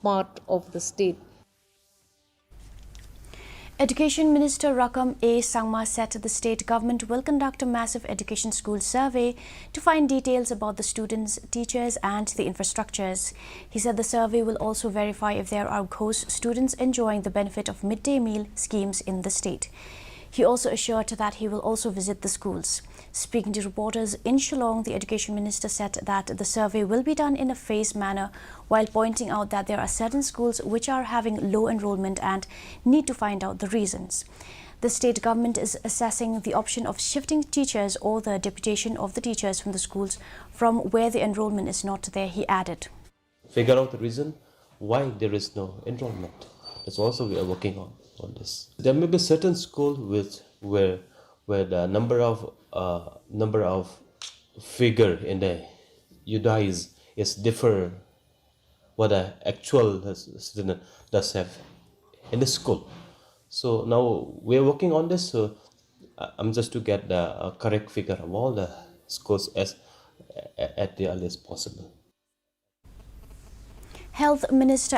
part of the state. Education Minister Rakam A. Sangma said the state government will conduct a massive education school survey to find details about the students, teachers and the infrastructures. He said the survey will also verify if there are ghost students enjoying the benefit of midday meal schemes in the state. He also assured that he will also visit the schools. Speaking to reporters in Shillong, the Education Minister said that the survey will be done in a phased manner, while pointing out that there are certain schools which are having low enrollment and need to find out the reasons. The state government is assessing the option of shifting teachers or the deputation of the teachers from the schools from where the enrollment is not there, he added. Figure out the reason why there is no enrollment. That's also we are working on this. There may be certain schools where the number of figure in the UDA is differ what the actual student does have in the school. So now we are working on this. So I'm just to get the correct figure of all the schools at the earliest possible. Health Minister